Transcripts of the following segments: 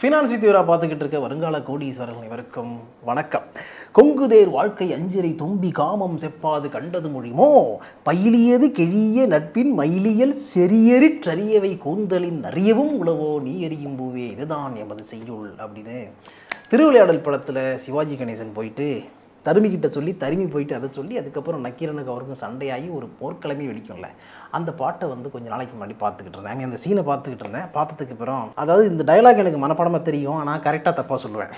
Finance with யூரா பார்த்துக்கிட்டு இருக்க வருங்கால கோடீஸ்வரர்கள் அனைவருக்கும் வணக்கம். கொங்குதேர் வாழ்க்கை அஞ்சிரை தும்பி காமம் செப்பாது கண்டது மொழிமோ பயிலியது கிழிய நட்பின் மயிலியல் செரியறிற்றறியவை கூந்தலின் அறியவும் உளவோ நீ எறியும் பூவே இதுதான் எமது செய்யுள் அப்படின்னு திருவிளையாடல் படத்தில் சிவாஜி கணேசன் போயிட்டு தருமிக்கிட்ட சொல்லி தருமி போயிட்டு அதை சொல்லி அதுக்கப்புறம் நக்கீரனுக்கு அவருக்கும் சண்டையாகி ஒரு போர்க்கிழமை வெடிக்கும்ல, அந்த பாட்டை வந்து கொஞ்சம் நாளைக்கு முன்னாடி பார்த்துக்கிட்டு இருந்தேன். அந்த சீனை பார்த்துக்கிட்டு இருந்தேன். பார்த்ததுக்கு அப்புறம் அதாவது இந்த டைலாக் எனக்கு மனப்படமாக தெரியும், ஆனால் கரெக்டாக தப்பாக சொல்லுவேன்.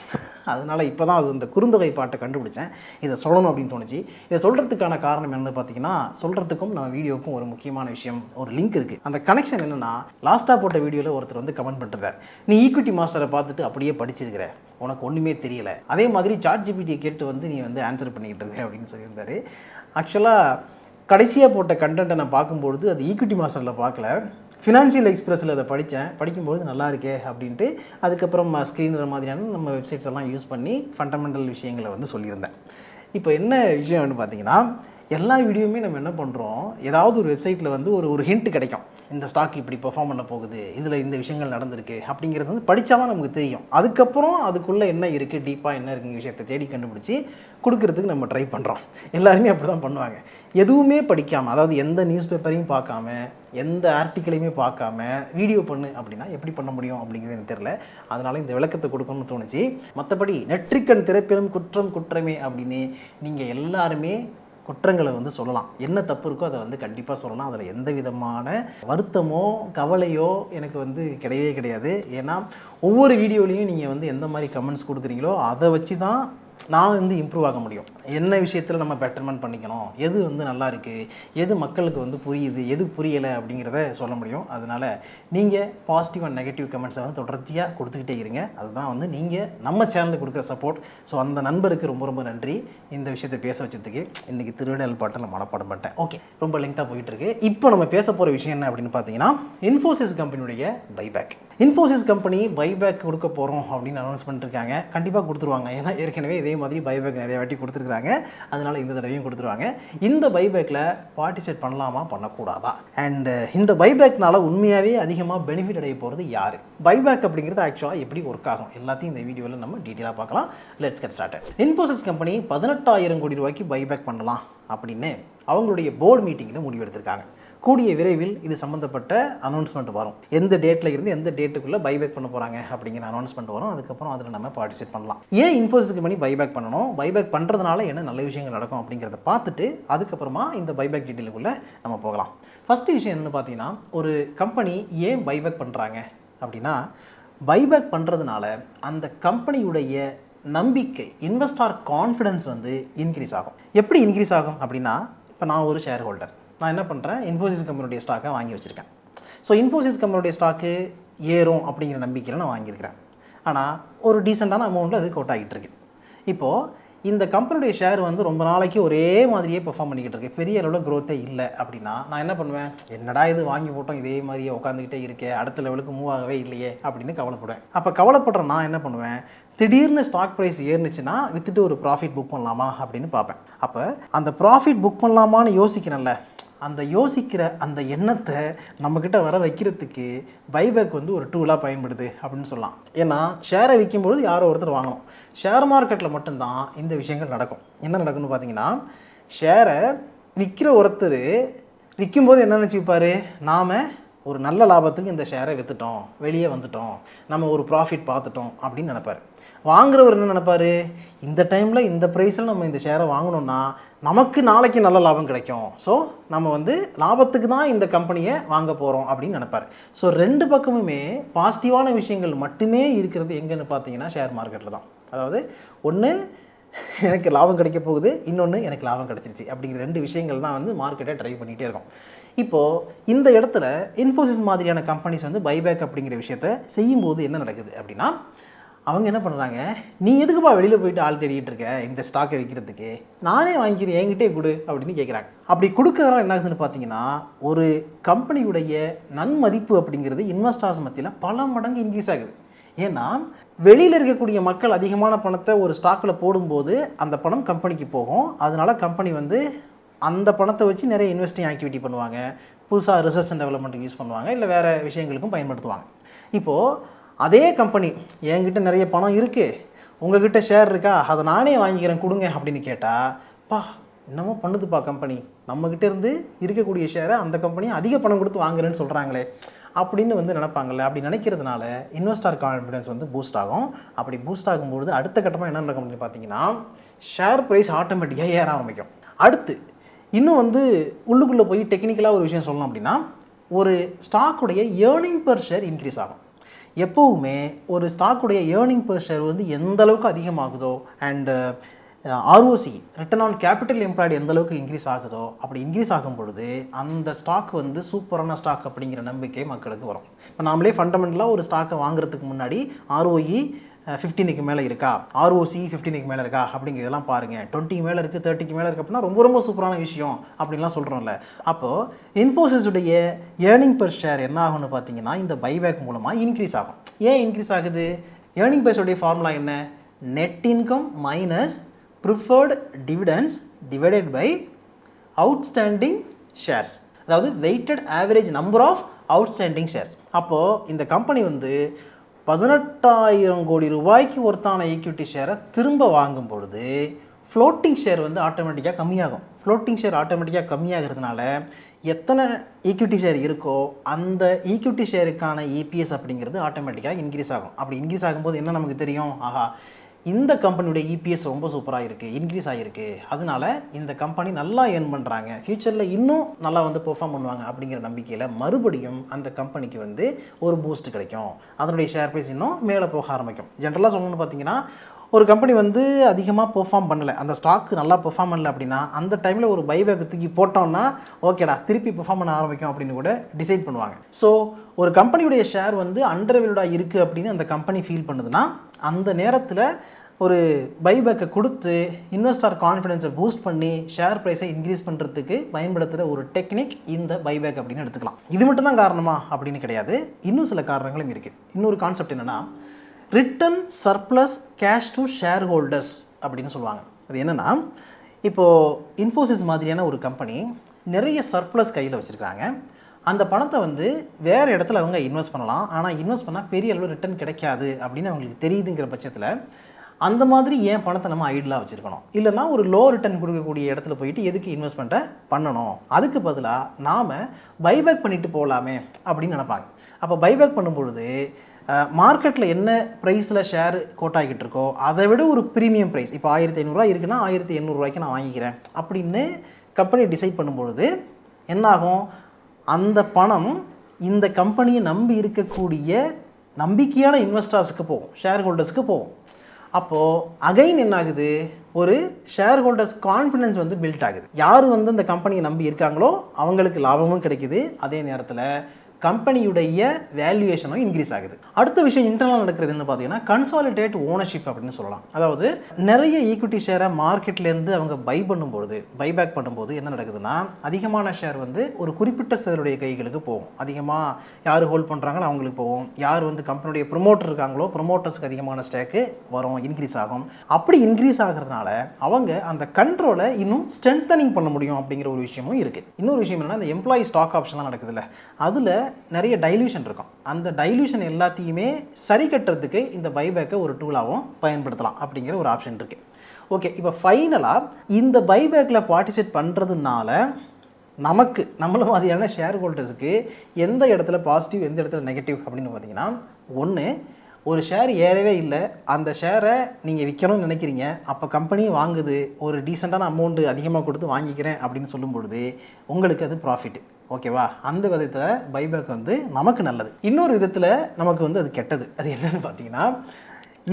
அதனால் இப்போ தான் அது இந்த குறுந்தொகை பாட்டை கண்டுபிடிச்சேன், இதை சொல்லணும் அப்படின்னு தோணுச்சு. இதை சொல்கிறதுக்கான காரணம் என்னென்னு பார்த்தீங்கன்னா, சொல்கிறதுக்கும் நம்ம வீடியோக்கும் ஒரு முக்கியமான விஷயம், ஒரு லிங்க் இருக்குது. அந்த கனெக்ஷன் என்னென்னா, லாஸ்ட்டாக போட்ட வீடியோவில் ஒருத்தர் வந்து கமெண்ட் பண்ணிருந்தார், நீ ஈக்விட்டி மாஸ்டரை பார்த்துட்டு அப்படியே படிச்சிருக்கிற, உனக்கு ஒன்றுமே தெரியல, அதே மாதிரி சாட்ஜிபிடியை கேட்டு வந்து நீ வந்து ஆன்சர் பண்ணிக்கிட்டு இருக்க அப்படின்னு சொல்லியிருந்தாரு. ஆக்சுவலாக கடைசியாக போட்ட கண்டென்ட்டை நான் பார்க்கும்பொழுது அது ஈக்விட்டி மாஸ்டரில் பார்க்கல, ஃபினான்ஷியல் எக்ஸ்பிரஸில் அதை படிக்கும்போது நல்லா இருக்கே அப்படின்ட்டு அதுக்கப்புறம் ஸ்க்ரீனர் மாதிரியான நம்ம வெப்சைட்ஸ் எல்லாம் யூஸ் பண்ணி ஃபண்டமெண்டல் விஷயங்களை வந்து சொல்லியிருந்தேன். இப்போ என்ன விஷயம்னு பார்த்தீங்கன்னா, எல்லா வீடியோவுமே நம்ம என்ன பண்ணுறோம், ஏதாவது ஒரு வெப்சைட்டில் வந்து ஒரு ஹிண்ட் கிடைக்கும், இந்த ஸ்டாக் இப்படி பெர்ஃபார்ம் பண்ண போகுது, இதில் இந்த விஷயங்கள் நடந்திருக்கு அப்படிங்கிறது வந்து படித்தா தான் நமக்கு தெரியும். அதுக்கப்புறம் அதுக்குள்ளே என்ன இருக்குது, டீப்பாக என்ன இருக்குங்கிற விஷயத்தை தேடி கண்டுபிடிச்சி கொடுக்கறதுக்கு நம்ம ட்ரை பண்ணுறோம். எல்லாருமே அப்படி தான் பண்ணுவாங்க. எதுவுமே படிக்காமல், அதாவது எந்த நியூஸ் பேப்பரையும் பார்க்காம, எந்த ஆர்டிக்கலையுமே பார்க்காம வீடியோ பண்ணு அப்படின்னா எப்படி பண்ண முடியும் அப்படிங்கிறது எனக்கு தெரியல. அதனால் இந்த விளக்கத்தை கொடுக்கணும்னு தோணுச்சு. மற்றபடி நெற்றிக்கண் திறப்பிலும் குற்றம் குற்றமே அப்படின்னு நீங்கள் எல்லாருமே குற்றங்களை வந்து சொல்லலாம், என்ன தப்பு இருக்கோ அதை வந்து கண்டிப்பாக சொல்லலாம். அதில் எந்த விதமான வருத்தமோ கவலையோ எனக்கு வந்து கிடையவே கிடையாது. ஏன்னா ஒவ்வொரு வீடியோலையும் நீங்கள் வந்து எந்த மாதிரி கமெண்ட்ஸ் கொடுக்குறீங்களோ அதை வச்சு தான் நான் வந்து இம்ப்ரூவ் ஆக முடியும். என்ன விஷயத்தில் நம்ம பெட்டர்மெண்ட் பண்ணிக்கணும், எது வந்து நல்லா இருக்குது, எது மக்களுக்கு வந்து புரியுது, எது புரியலை அப்படிங்கிறத சொல்ல முடியும். அதனால் நீங்கள் பாசிட்டிவ் அண்ட் நெகட்டிவ் கமெண்ட்ஸை வந்து தொடர்ச்சியாக கொடுத்துக்கிட்டே இருங்க. அதுதான் வந்து நீங்கள் நம்ம சேனலுக்கு கொடுக்குற சப்போர்ட். ஸோ அந்த நண்பருக்கு ரொம்ப ரொம்ப நன்றி இந்த விஷயத்தை பேச வச்சதுக்கு. இன்றைக்கி திருவிளையாடல் பாட்டில் மனப்பாடம் பண்ணிட்டேன். ஓகே, ரொம்ப லிங்காக போயிட்டுருக்கு. இப்போ நம்ம பேச போகிற விஷயம் என்ன அப்படின்னு பார்த்தீங்கன்னா, இன்ஃபோசிஸ் கம்பெனியுடைய பைபேக். இன்ஃபோசிஸ் கம்பெனி பைபேக் கொடுக்க போகிறோம் அப்படின்னு அனௌன்ஸ் பண்ணிருக்காங்க. கண்டிப்பாக கொடுத்துருவாங்க, ஏன்னா ஏற்கனவே இதே மாதிரி பைபேக் நிறைய வாட்டி கொடுத்துருக்காங்க. அதனால் இந்த தடவையும் கொடுத்துருவாங்க. இந்த பைபேக்கில் பார்ட்டிசிபேட் பண்ணலாமா பண்ணக்கூடாதா, அண்ட் இந்த பைபேக்னால உண்மையாகவே அதிகமாக பெனிஃபிட் அடைய போகிறது யார், பைபேக் அப்படிங்கிறது ஆக்சுவலாக எப்படி ஒர்க் ஆகும், எல்லாத்தையும் இந்த வீடியோவில் நம்ம டீட்டெயிலாக பார்க்கலாம். Let's get started. Infosys company 18,000 கோடி ரூபாய்க்கு பைபேக் பண்ணலாம் அப்படின்னு அவங்களுடைய போர்டு மீட்டிங்கில் முடிவெடுத்திருக்காங்க. கூடிய விரைவில் இது சம்மந்தப்பட்ட அனௌன்ஸ்மெண்ட் வரும். எந்த டேட்டில் இருந்து எந்த டேட்டுக்குள்ளே பைபேக் பண்ண போகிறாங்க அப்படிங்கிற அனௌன்ஸ்மெண்ட் வரும். அதுக்கப்புறம் அதில் நம்ம பார்ட்டிசிபேட் பண்ணலாம். ஏன் இன்ஃபோசிஸ் கம்பெனி பைபேக் பண்ணணும், பைபேக் பண்ணுறதுனால என்ன நல்ல விஷயங்கள் நடக்கும் அப்படிங்கிறத பார்த்துட்டு அதுக்கப்புறமா இந்த பைபேக் டீட்டெயிலுக்குள்ளே நம்ம போகலாம். ஃபஸ்ட்டு விஷயம் என்னென்னு பார்த்தீங்கன்னா, ஒரு கம்பெனி ஏன் பைபேக் பண்ணுறாங்க அப்படின்னா, பைபேக் பண்ணுறதுனால அந்த கம்பெனியுடைய நம்பிக்கை, இன்வெஸ்டார் கான்ஃபிடன்ஸ் வந்து இன்க்ரீஸ் ஆகும். எப்படி இன்க்ரீஸ் ஆகும் அப்படின்னா, இப்போ நான் ஒரு ஷேர் ஹோல்டர், நான் என்ன பண்ணுறேன், இன்ஃபோசிஸ் கம்பெனியுடைய ஸ்டாக்கை வாங்கி வச்சுருக்கேன். ஸோ இன்ஃபோசிஸ் கம்பெனியுடைய ஸ்டாக்கு ஏறும் அப்படிங்கிற நம்பிக்கையில் நான் வாங்கியிருக்கிறேன். ஆனால் ஒரு டீசெண்டான அமௌண்ட்டில் அது கோட் ஆகிட்டு இருக்கு. இப்போது இந்த கம்பெனியுடைய ஷேர் வந்து ரொம்ப நாளைக்கு ஒரே மாதிரியே பெர்ஃபார்ம் பண்ணிக்கிட்டு இருக்கு, பெரிய அளவில் க்ரோத்தே இல்லை அப்படின்னா நான் என்ன பண்ணுவேன், என்னடா இது வாங்கி போட்டோம் இதே மாதிரியே உட்காந்துக்கிட்டே இருக்கே, அடுத்த லெவலுக்கு மூவ் ஆகவே இல்லையே அப்படின்னு கவலைப்படுவேன். அப்போ கவலைப்படுற நான் என்ன பண்ணுவேன், திடீர்னு ஸ்டாக் ப்ரைஸ் ஏறுனுச்சுன்னா வித்துட்டு ஒரு ப்ராஃபிட் புக் பண்ணலாமா அப்படின்னு பார்ப்பேன். அப்போ அந்த ப்ராஃபிட் புக் பண்ணலாமான்னு யோசிக்கிறேன்ல, அந்த யோசிக்கிற அந்த எண்ணத்தை நம்மக்கிட்ட வர வைக்கிறதுக்கு பைபேக் வந்து ஒரு டூலாக பயன்படுது அப்படின்னு சொல்லலாம். ஏன்னா ஷேரை விற்கும்போது யாரோ ஒருத்தர் வாங்கணும். ஷேர் மார்க்கெட்டில் மட்டும்தான் இந்த விஷயங்கள் நடக்கும். என்ன நடக்கும்னு பார்த்தீங்கன்னா, ஷேரை விற்கிற ஒருத்தர் விற்கும்போது என்ன நினச்சி விற்பார், நாம் ஒரு நல்ல லாபத்துக்கு இந்த ஷேரை விற்றுட்டோம், வெளியே வந்துட்டோம், நம்ம ஒரு ப்ராஃபிட் பார்த்துட்டோம் அப்படின்னு நினைப்பார். வாங்குறவர் என்ன நினைப்பார், இந்த டைமில் இந்த ப்ரைஸில் நம்ம இந்த ஷேரை வாங்கினோன்னா நமக்கு நாளைக்கு நல்ல லாபம் கிடைக்கும், ஸோ நம்ம வந்து லாபத்துக்கு தான் இந்த கம்பெனியை வாங்க போகிறோம் அப்படின்னு நினைப்பார். ஸோ ரெண்டு பக்கமுமே பாசிட்டிவான விஷயங்கள் மட்டுமே இருக்கிறது எங்கன்னு பார்த்தீங்கன்னா ஷேர் மார்க்கெட்டில் தான். அதாவது ஒன்று எனக்கு லாபம் கிடைக்க போகுது, இன்னொன்று எனக்கு லாபம் கிடச்சிருச்சு அப்படிங்கிற ரெண்டு விஷயங்கள் தான் வந்து மார்க்கெட்டை ட்ரை பண்ணிகிட்டே இருக்கும். இப்போது இந்த இடத்துல இன்ஃபோசிஸ் மாதிரியான கம்பெனிஸ் வந்து பைபேக் அப்படிங்கிற விஷயத்த செய்யும்போது என்ன நடக்குது அப்படின்னா, அவங்க என்ன பண்ணுறாங்க, நீ எதுக்குப்பா வெளியில் போயிட்டு ஆள் தேடிட்டு இருக்க இந்த ஸ்டாக்கை விற்கிறதுக்கு, நானே வாங்கிக்கிறேன் என்கிட்டே கொடு அப்படின்னு கேட்குறாங்க. அப்படி கொடுக்கறதுனால என்ன ஆகுதுன்னு பார்த்தீங்கன்னா, ஒரு கம்பெனியுடைய நன்மதிப்பு அப்படிங்கிறது இன்வெஸ்டர்ஸ் மத்தியில் பல மடங்கு இன்க்ரீஸ் ஆகுது. ஏன்னா வெளியில் இருக்கக்கூடிய மக்கள் அதிகமான பணத்தை ஒரு ஸ்டாக்கில் போடும்போது அந்த பணம் கம்பெனிக்கு போகும். அதனால கம்பெனி வந்து அந்த பணத்தை வச்சு நிறைய இன்வெஸ்டிங் ஆக்டிவிட்டி பண்ணுவாங்க, புதுசாக ரிசர்ச் அண்ட் டெவலப்மெண்ட்டுக்கு யூஸ் பண்ணுவாங்க, இல்லை வேறு விஷயங்களுக்கும் பயன்படுத்துவாங்க. இப்போது அதே கம்பெனி என்கிட்ட நிறைய பணம் இருக்குது, உங்ககிட்ட ஷேர் இருக்கா, அதை நானே வாங்கிக்கிறேன் கொடுங்க அப்படின்னு கேட்டால், பா என்னமோ பண்ணுதுப்பா கம்பெனி, நம்மக்கிட்ட இருந்து இருக்கக்கூடிய ஷேரை அந்த கம்பெனி அதிக பணம் கொடுத்து வாங்குறேன்னு சொல்கிறாங்களே அப்படின்னு வந்து நினைப்பாங்கல்ல. அப்படி நினைக்கிறதுனால இன்வெஸ்டர் கான்ஃபிடன்ஸ் வந்து பூஸ்ட் ஆகும். அப்படி பூஸ்ட் ஆகும்பொழுது அடுத்த கட்டமாக என்ன நடக்கும் அப்படின்னு பார்த்தீங்கன்னா, ஷேர் ப்ரைஸ் ஆட்டோமேட்டிக்காக ஏற ஆரம்பிக்கும். அடுத்து இன்னும் வந்து உள்ளுக்குள்ளே போய் டெக்னிக்கலாக ஒரு விஷயம் சொல்லணும் அப்படின்னா, ஒரு ஸ்டாக்குடைய ஏர்னிங் பெர் ஷேர் இன்க்ரீஸ் ஆகும். எப்போவுமே ஒரு ஸ்டாக்குடைய ஏர்னிங் பெர் ஷேர் வந்து எந்த அளவுக்கு அதிகமாகுதோ and ROC return on capital employed எந்த அளவுக்கு இன்க்ரீஸ் ஆகுதோ அப்படி இன்க்ரீஸ் ஆகும் பொழுது அந்த ஸ்டாக் வந்து சூப்பரான ஸ்டாக் அப்படிங்கிற நம்பிக்கை மக்களுக்கு வரும். இப்போ நாமளே ஃபண்டமெண்டலாக ஒரு ஸ்டாக்கை வாங்குறதுக்கு முன்னாடி ROE 15க்கு மேலே இருக்கா, ROC 15க்கு மேலே இருக்கா அப்படிங்கிறதெல்லாம் பாருங்கள். 20 மேலே இருக்குது, 30க்கு மேலே இருக்குது அப்படின்னா ரொம்ப ரொம்ப சூப்பரான விஷயம் அப்படின்லாம் சொல்கிறோம்ல. அப்போது இன்ஃபோசிஸுடைய ஏர்னிங் பெர் ஷேர் என்ன ஆகும்னு பார்த்தீங்கன்னா இந்த பைபேக் மூலமாக இன்க்ரீஸ் ஆகும். ஏன் இன்க்ரீஸ் ஆகுது? ஏர்னிங் பெர் ஷேருடைய ஃபார்முலா என்ன? Net income minus preferred dividends divided by outstanding shares, அதாவது weighted average number of outstanding shares. அப்போது இந்த கம்பெனி வந்து 18,000 கோடி ரூபாய்க்கு ஒருத்தான ஈக்விட்டி ஷேரை திரும்ப வாங்கும் பொழுது ஃப்ளோட்டிங் ஷேர் வந்து ஆட்டோமேட்டிக்காக கம்மியாகும். ஃப்ளோட்டிங் ஷேர் ஆட்டோமேட்டிக்காக கம்மியாகிறதுனால எத்தனை ஈக்விட்டி ஷேர் இருக்கோ அந்த ஈக்விட்டி ஷேருக்கான EPS அப்படிங்கிறது ஆட்டோமேட்டிக்காக இன்க்ரீஸ் ஆகும். அப்படி இன்க்ரீஸ் ஆகும்போது என்ன நமக்கு தெரியும்? ஆஹா, இந்த கம்பெனியுடைய EPS ரொம்ப சூப்பராக இருக்குது, இன்க்ரீஸ் ஆகிருக்கு, அதனால இந்த கம்பெனி நல்லா ஏர்ன் பண்ணுறாங்க, ஃப்யூச்சரில் இன்னும் நல்லா வந்து பெர்ஃபார்ம் பண்ணுவாங்க அப்படிங்கிற நம்பிக்கையில் மறுபடியும் அந்த கம்பெனிக்கு வந்து ஒரு பூஸ்ட் கிடைக்கும். அதனுடைய ஷேர் ப்ரைஸ் இன்னும் மேலே போக ஆரம்பிக்கும். ஜென்ரலாக சொல்லணும்னு பார்த்தீங்கன்னா, ஒரு கம்பெனி வந்து அதிகமாக பெர்ஃபார்ம் பண்ணலை, அந்த ஸ்டாக்கு நல்லா பெர்ஃபார்ம் பண்ணல அப்படின்னா அந்த டைமில் ஒரு பைபேக் தூக்கி போட்டோம்னா ஓகேடா திருப்பி பெர்ஃபார்ம் பண்ண ஆரம்பிக்கும் அப்படின்னு கூட டிசைட் பண்ணுவாங்க. ஸோ ஒரு கம்பெனியுடைய ஷேர் வந்து அண்டர்வேல்யூடாக இருக்குது அப்படின்னு அந்த கம்பெனி ஃபீல் பண்ணுதுன்னா அந்த நேரத்தில் ஒரு பைபேக்கை கொடுத்து இன்வெஸ்டர் கான்ஃபிடென்ஸை பூஸ்ட் பண்ணி ஷேர் ப்ரைஸை இன்க்ரீஸ் பண்ணுறதுக்கு பயன்படுத்துகிற ஒரு டெக்னிக் இந்த பைபேக் அப்படின்னு எடுத்துக்கலாம். இது மட்டும் தான் காரணமா அப்படின்னு கிடையாது, இன்னும் சில காரணங்களும் இருக்குது. இன்னொரு கான்செப்ட் என்னென்னா return surplus cash to share holders அப்படின்னு சொல்லுவாங்க. அது என்னென்னா, இப்போது இன்ஃபோசிஸ் மாதிரியான ஒரு கம்பெனி நிறைய சர்ப்ளஸ் கையில் வச்சுருக்காங்க. அந்த பணத்தை வந்து வேறு இடத்துல அவங்க இன்வெஸ்ட் பண்ணலாம், ஆனால் இன்வெஸ்ட் பண்ணால் பெரிய அளவு ரிட்டர்ன் கிடைக்காது அப்படின்னு அவங்களுக்கு தெரியுதுங்கிற பட்சத்தில் அந்த மாதிரி ஏன் பணத்தை நம்ம ஐடிலாக வச்சுருக்கணும், இல்லைனா ஒரு லோ ரிட்டர்ன் கொடுக்கக்கூடிய இடத்துல போயிட்டு எதுக்கு இன்வெஸ்ட்மெண்ட்டை பண்ணணும், அதுக்கு பதிலாக நாம் பைபேக் பண்ணிட்டு போகலாமே அப்படின்னு நினைப்பாங்க. அப்போ பைபேக் பண்ணும்பொழுது மார்க்கெட்டில் என்ன ப்ரைஸில் ஷேர் கோட் ஆகிட்டு இருக்கோ அதை விட ஒரு ப்ரீமியம் ப்ரைஸ், இப்போ 1500 இருக்குன்னா 1800 நான் வாங்கிக்கிறேன் அப்படின்னு கம்பெனி டிசைட் பண்ணும்பொழுது என்னாகும், அந்த பணம் இந்த கம்பெனியை நம்பி இருக்கக்கூடிய நம்பிக்கையான இன்வெஸ்டர்ஸுக்கு போகும், ஷேர் ஹோல்டர்ஸ்க்கு போகும். அப்போது அகைன் என்ன ஆகுது, ஒரு ஷேர் ஹோல்டர்ஸ் கான்ஃபிடன்ஸ் வந்து பில்ட் ஆகுது. யார் வந்து இந்த கம்பெனியை நம்பி இருக்காங்களோ அவங்களுக்கு லாபமும் கிடைக்குது, அதே நேரத்தில் கம்பெனியுடைய வேல்யூவேஷனும் இன்க்ரீஸ் ஆகுது. அடுத்த விஷயம் இன்டர்னல் நடக்கிறது என்ன பார்த்தீங்கன்னா கன்சாலிடேட் ஓனர்ஷிப் அப்படின்னு சொல்லலாம். அதாவது நிறைய ஈக்விட்டி ஷேரை மார்க்கெட்லேருந்து அவங்க பைபேக் பண்ணும்போது என்ன நடக்குதுன்னா அதிகமான ஷேர் வந்து ஒரு குறிப்பிட்ட சிலருடைய கைகளுக்கு போகும். அதிகமாக யார் ஹோல்ட் பண்ணுறாங்களோ அவங்களுக்கு போகும். யார் வந்து கம்பெனியுடைய ப்ரொமோட்டர் இருக்காங்களோ ப்ரொமோட்டர்ஸ்க்கு அதிகமான ஸ்டேக்கு வரும், இன்க்ரீஸ் ஆகும். அப்படி இன்க்ரீஸ் ஆகிறதுனால அவங்க அந்த கண்ட்ரோலை இன்னும் ஸ்ட்ரென்தனிங் பண்ண முடியும் அப்படிங்கிற ஒரு விஷயமும் இருக்குது. இன்னொரு விஷயம் என்னன்னா இந்த எம்ப்ளாயி ஸ்டாக் ஆப்ஷன்லாம் நடக்குதுல்ல, அதில் நிறைய டைல்யூஷன் இருக்கும். அந்த டைல்யூஷன் எல்லாத்தையுமே சரி கட்டுறதுக்கு இந்த பைபேக்கை ஒரு டூலாகவும் பயன்படுத்தலாம் அப்படிங்கிற ஒரு ஆப்ஷன் இருக்குது. ஓகே, இப்போ ஃபைனலாக இந்த பைபேக்கில் பார்ட்டிசிபேட் பண்ணுறதுனால நம்மள மாதிரியான ஷேர் ஹோல்டர்ஸுக்கு எந்த இடத்துல பாசிட்டிவ் எந்த இடத்துல நெகட்டிவ் அப்படின்னு பார்த்தீங்கன்னா, ஒன்று, ஒரு ஷேர் ஏறவே இல்லை, அந்த ஷேரை நீங்கள் விற்கணும்னு நினைக்கிறீங்க, அப்போ கம்பெனி வாங்குது, ஒரு டீசெண்டான அமௌண்ட்டு அதிகமாக கொடுத்து வாங்கிக்கிறேன் அப்படின்னு சொல்லும் பொழுது உங்களுக்கு அது ப்ராஃபிட். ஓகேவா? அந்த விதத்தில் பைபேக் வந்து நமக்கு நல்லது. இன்னொரு விதத்தில் நமக்கு வந்து அது கெட்டது. அது என்னன்னு பார்த்தீங்கன்னா,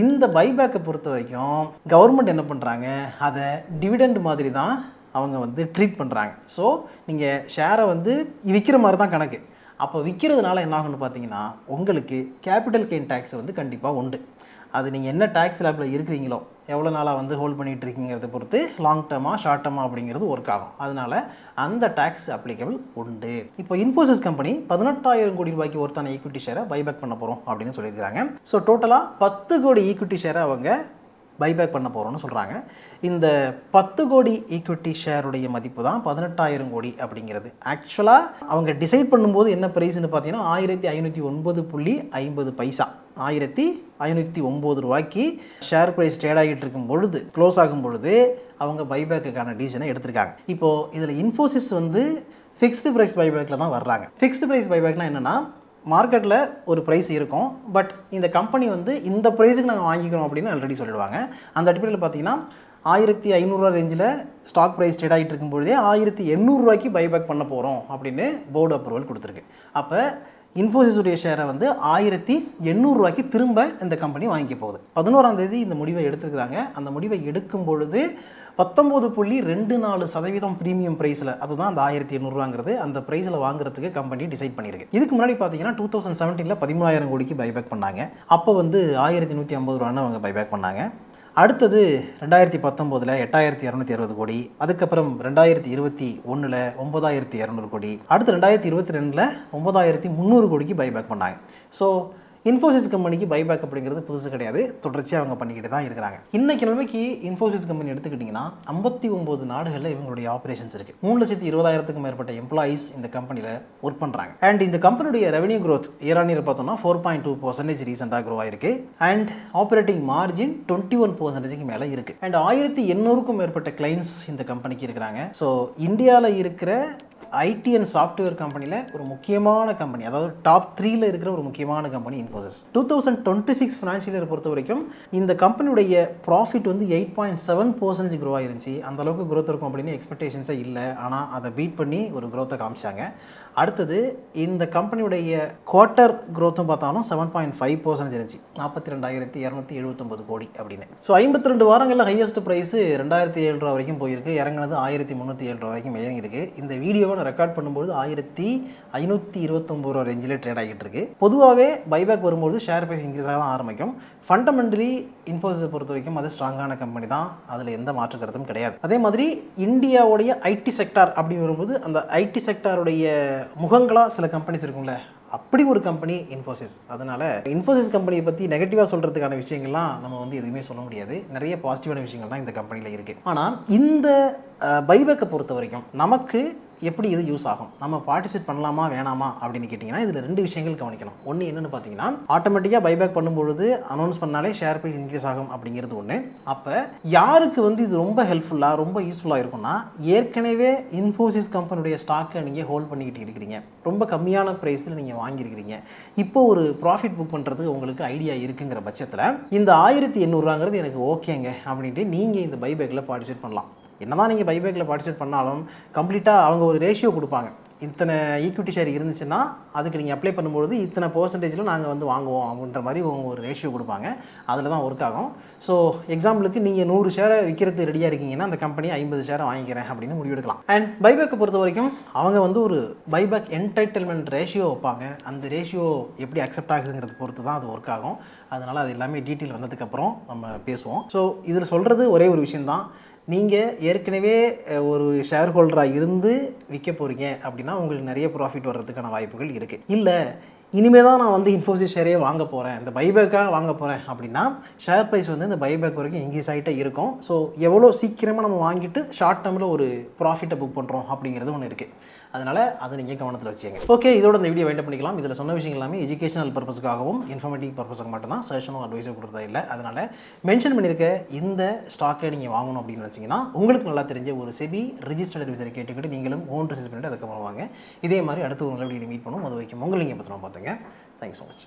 இந்த பைபேக்கை பொறுத்த வரைக்கும் கவர்மெண்ட் என்ன பண்ணுறாங்க, அதை டிவிடெண்ட் மாதிரி தான் அவங்க வந்து ட்ரீட் பண்ணுறாங்க. ஸோ நீங்கள் ஷேரை வந்து விற்கிற மாதிரி தான் கணக்கு. அப்போ விற்கிறதுனால என்ன ஆகுன்னு பார்த்தீங்கன்னா உங்களுக்கு கேபிட்டல் கெயின் டேக்ஸ் வந்து கண்டிப்பாக உண்டு. அது நீங்கள் என்ன டேக்ஸ் ஸ்லாப்பில் இருக்கிறீங்களோ, எவ்வளோ நாளாக வந்து ஹோல்ட் பண்ணிகிட்டு இருக்கீங்கிறத பொறுத்து லாங் டேர்மாக ஷார்ட் டேர்மாக அப்படிங்கிறது ஒர்க் ஆகும். அதனால் அந்த டேக்ஸ் அப்ளிகபிள் உண்டு. இப்போ இன்ஃபோசிஸ் கம்பெனி 18,000 கோடி ரூபாய்க்கு ஒருத்தான ஈக்விட்டி ஷேரை பைபேக் பண்ண போகிறோம் அப்படின்னு சொல்லியிருக்காங்க. ஸோ டோட்டலாக 10 கோடி ஈக்விட்டி ஷேரை அவங்க பைபேக் பண்ண போகிறோம்னு சொல்கிறாங்க. இந்த 10 கோடி ஈக்விட்டி ஷேருடைய மதிப்பு தான் 18,000 கோடி அப்படிங்கிறது. ஆக்சுவலாக அவங்க டிசைட் பண்ணும்போது என்ன ப்ரைஸ்ன்னு பார்த்தீங்கன்னா 1509.50 1509 ரூபாய்க்கு ஷேர் ப்ரைஸ் ட்ரேட் ஆகிட்டு இருக்கும் பொழுது க்ளோஸ் ஆகும் பொழுது அவங்க பைபேக்குக்கான டிசிஷனை எடுத்திருக்காங்க. இப்போது இதில் இன்ஃபோசிஸ் வந்து ஃபிக்ஸ்டு ப்ரைஸ் பைபேக்கில் தான் வர்றாங்க. ஃபிக்ஸ்டு ப்ரைஸ் பைபேக்னா என்னென்னா, மார்க்கெட்டில் ஒரு ப்ரைஸ் இருக்கும், பட் இந்த கம்பெனி வந்து இந்த ப்ரைஸுக்கு நாங்கள் வாங்கிக்கிறோம் அப்படின்னு ஆல்ரெடி சொல்லிடுவாங்க. அந்த அடிப்படையில் பார்த்தீங்கன்னா 1500 ரேஞ்சில் ஸ்டாக் ப்ரைஸ் ட்ரேட் ஆகிட்டு இருக்கும்பொழுதே 1800 ரூபாய்க்கு பைபேக் பண்ண போகிறோம் அப்படின்னு போர்டு அப்ரூவல் கொடுத்துருக்கு. அப்போ இன்ஃபோசிஸ் உடைய ஷேரை வந்து 1800 ரூபாய்க்கு திரும்ப இந்த கம்பெனி வாங்கிக்க போகுது. 11ஆம் தேதி இந்த முடிவை எடுத்துருக்குறாங்க. அந்த முடிவை எடுக்கும் பொழுது 19.24% ப்ரீமியம் ப்ரைஸில், அதுதான் அந்த 1800 ரூபாங்கிறது, அந்த ப்ரைஸில் வாங்குறதுக்கு கம்பெனி டிசைட் பண்ணியிருக்கு. இதுக்கு முன்னாடி பார்த்தீங்கன்னா 2017 13,000 கோடிக்கு பைபேக் பண்ணாங்க. அப்போ வந்து 1150 ரூபான்னு அவங்க பைபேக் பண்ணாங்க. அடுத்தது 2019 8,260 கோடி, அதுக்கப்புறம் 2021 9,200 கோடி, அடுத்து 2022 9,300 கோடிக்கு பைபேக் பண்ணாங்க. ஸோ இன்ஃபோசிஸ் கம்பெனிக்கு பைபேக் அப்படிங்கிறது புதுசு கிடையாது, தொடர்ச்சியாக அவங்க பண்ணிக்கிட்டு தான் இருக்கிறாங்க. இன்னைக்கு நிலைமைக்கு இன்ஃபோசிஸ் கம்பெனி எடுத்துக்கிட்டிங்கன்னா 59 நாடுகளில் இவங்களுடைய ஆப்ரேஷன்ஸ் இருக்குது. 3,20,000க்கும் மேற்பட்ட எம்ப்ளாயீஸ் இந்த கம்பெனியில் ஒர்க் பண்ணுறாங்க. அண்ட் இந்த கம்பெனியுடைய revenue growth year on year பார்த்தோம்னா 4.2% ரீசெண்டாக க்ரோ ஆயிருக்கு. அண்ட் ஆப்ரேட்டிங் மார்ஜின் 21% மேலே இருக்குது. அண்ட் 1800க்கும் மேற்பட்ட கிளைண்ட்ஸ் இந்த கம்பெனிக்கு இருக்கிறாங்க. ஸோ இந்தியாவில் இருக்கிற ஐடி அண்ட் சாஃப்ட்வேர் கம்பெனியில் ஒரு முக்கியமான கம்பெனி, அதாவது டாப் 3ல இருக்கிற ஒரு முக்கியமான கம்பெனி இன்ஃபோசிஸ். 2026 ஃபினான்ஷியல் இயர் பொறுத்த வரைக்கும் இந்த கம்பெனியுடைய ப்ராஃபிட் வந்து 8.7% க்ரோ ஆயிருந்துச்சு. அந்த அளவுக்கு க்ரோத் இருக்கும் அப்படின்னு எக்ஸ்பெக்டேஷன்ஸே இல்லை, ஆனால் அதை பீட் பண்ணி ஒரு க்ரோத்தை காமிச்சாங்க. அடுத்தது இந்த கம்பெனியுடைய குவார்ட்டர் க்ரோத்தும் பார்த்தாலும் 7.5% இருந்துச்சு, 42,279 கோடி அப்படின்னு. ஸோ 52 வாரங்களில் ஹையஸ்ட் ப்ரைஸு 2,007 ரூபா வரைக்கும் போயிருக்கு, இறங்குனது 1,307 ரூபா வரைக்கும் இறங்கியிருக்கு. இந்த வீடியோவை நான் ரெக்கார்ட் பண்ணும்போது 1,529 ரூபா ரேஞ்சில் ட்ரேட் ஆகிட்டு இருக்கு. பொதுவாகவே பைபேக் வரும்போது ஷேர் ப்ரைஸ் இன்க்ரீஸ் ஆக தான் ஆரம்பிக்கும். ஃபண்டமெண்டலி இன்ஃபோசிஸை பொறுத்த வரைக்கும் அது ஸ்ட்ராங்கான கம்பெனி தான், அதில் எந்த மாற்று கருத்தும் கிடையாது. அதே மாதிரி இந்தியாவுடைய ஐடி செக்டார் அப்படி வரும்போது அந்த ஐடி செக்டாருடைய முகங்களாக சில கம்பெனிஸ் இருக்கும்ல, அப்படி ஒரு கம்பெனி இன்ஃபோசிஸ். அதனால் இன்ஃபோசிஸ் கம்பெனியை பற்றி நெகட்டிவாக சொல்கிறதுக்கான விஷயங்கள்லாம் நம்ம வந்து எதுவுமே சொல்ல முடியாது. நிறைய பாசிட்டிவான விஷயங்கள் தான் இந்த கம்பெனியில் இருக்குது. ஆனால் இந்த பைபேக்கை பொறுத்த வரைக்கும் நமக்கு எப்படி இது யூஸ் ஆகும், நம்ம பார்ட்டிசிபேட் பண்ணலாமா வேணாமா அப்படின்னு கேட்டிங்கன்னா இதில் 2 விஷயங்கள் கவனிக்கணும். ஒன்று என்னென்னு பார்த்தீங்கன்னா, ஆட்டோமேட்டிக்காக பைபேக் பண்ணும்பொழுது அனௌன்ஸ் பண்ணாலே ஷேர் ப்ரைஸ் இன்க்ரீஸ் ஆகும் அப்படிங்கிறது ஒன்று. அப்போ யாருக்கு வந்து இது ரொம்ப ஹெல்ப்ஃபுல்லாக ரொம்ப யூஸ்ஃபுல்லாக இருக்கும்னா, ஏற்கனவே இன்ஃபோசிஸ் கம்பெனியுடைய ஸ்டாக்கை நீங்கள் ஹோல்ட் பண்ணிக்கிட்டு இருக்கிறீங்க, ரொம்ப கம்மியான ப்ரைஸில் நீங்கள் வாங்கியிருக்கிறீங்க, இப்போ ஒரு ப்ராஃபிட் புக் பண்ணுறதுக்கு உங்களுக்கு ஐடியா இருக்குங்கிற பட்சத்தில் இந்த 1,800 ரூபாங்கிறது எனக்கு ஓகேங்க அப்படின்ட்டு நீங்கள் இந்த பைபேக்கில் பார்ட்டிசிபேட் பண்ணலாம். என்னதான் நீங்கள் பைபேக்கில் பார்ட்டிசிபேட் பண்ணாலும் கம்ப்ளீட்டாக அவங்க ஒரு ரேஷியோ கொடுப்பாங்க. இத்தனை ஈக்விட்டி ஷேர் இருந்துச்சுன்னா அதுக்கு நீங்கள் அப்ளை பண்ணும்போது இத்தனை பர்சன்டேஜில் நாங்கள் வந்து வாங்குவோம் அப்படின்ற மாதிரி அவங்க ஒரு ரேஷியோ கொடுப்பாங்க. அதில் தான் ஒர்க் ஆகும். ஸோ எக்ஸாம்பிளுக்கு நீங்கள் 100 ஷேரை விற்கிறது ரெடியாக இருக்கீங்கன்னா அந்த கம்பெனி 50 ஷேரை வாங்கிக்கிறேன் அப்படின்னு முடிவெடுக்கலாம். அண்ட் பைபேக்கை பொறுத்த வரைக்கும் அவங்க வந்து ஒரு பைபேக் என்டைட்டில்மெண்ட் ரேஷியோ வைப்பாங்க. அந்த ரேஷியோ எப்படி அக்செப்ட் ஆகுதுங்கிறது பொறுத்து தான் அது ஒர்க் ஆகும். அதனால் அது எல்லாமே டீட்டெயில் வந்ததுக்கப்புறம் நம்ம பேசுவோம். ஸோ இதில் சொல்கிறது ஒரே ஒரு விஷயந்தான், நீங்கள் ஏற்கனவே ஒரு ஷேர் ஹோல்டராக இருந்து விற்க போகிறீங்க அப்படின்னா உங்களுக்கு நிறைய ப்ராஃபிட் வர்றதுக்கான வாய்ப்புகள் இருக்குது. இல்லை இனிமேல் தான் நான் வந்து இன்ஃபோசிஸ் ஷேரே வாங்க போகிறேன், இந்த பைபேக்காக வாங்க போகிறேன் அப்படின்னா ஷேர் ப்ரைஸ் வந்து இந்த பைபேக் வரைக்கும் இன்க்ரீஸ் ஆகிட்டே இருக்கும். ஸோ எவ்வளோ சீக்கிரமாக நம்ம வாங்கிட்டு ஷார்ட் டேர்மில் ஒரு ப்ராஃபிட்டை புக் பண்ணுறோம் அப்படிங்கிறது ஒன்று இருக்குது. அதனால் அதை நீங்கள் கவனத்தில் வச்சுங்க. ஓகே, இதோட இந்த வீடியோ வைண்ட் பண்ணிக்கலாம். இதில் சொன்ன விஷயங்கள் எல்லாமே எஜுகேஷனல் பர்பஸுக்காகவும் இன்ஃபர்மேட்டிவ் பர்பஸுக்கு மட்டும் தான், சஜஷனும் அட்வைஸும் கொடுத்தா இல்லை. அதனால் மென்ஷன் பண்ணியிருக்க இந்த ஸ்டாக்கை நீங்கள் வாங்கணும் அப்படின்னு நினச்சிங்கன்னா உங்களுக்கு நல்லா தெரிஞ்ச ஒரு செபி ரிஜிஸ்டர்ட் அட்வைசரை கேட்டுக்கிட்டு நீங்களும் ஓன் ரிசர்ச் பண்ணிட்டு அதுக்கப்புறம் வாங்க. இதே மாதிரி அடுத்த ஒரு நல்ல வீடியோ மீட் பண்ணுவோம். அது வரைக்கும் உங்களை நீங்கள் பத்திரமா பார்த்துங்க. Thank you so much.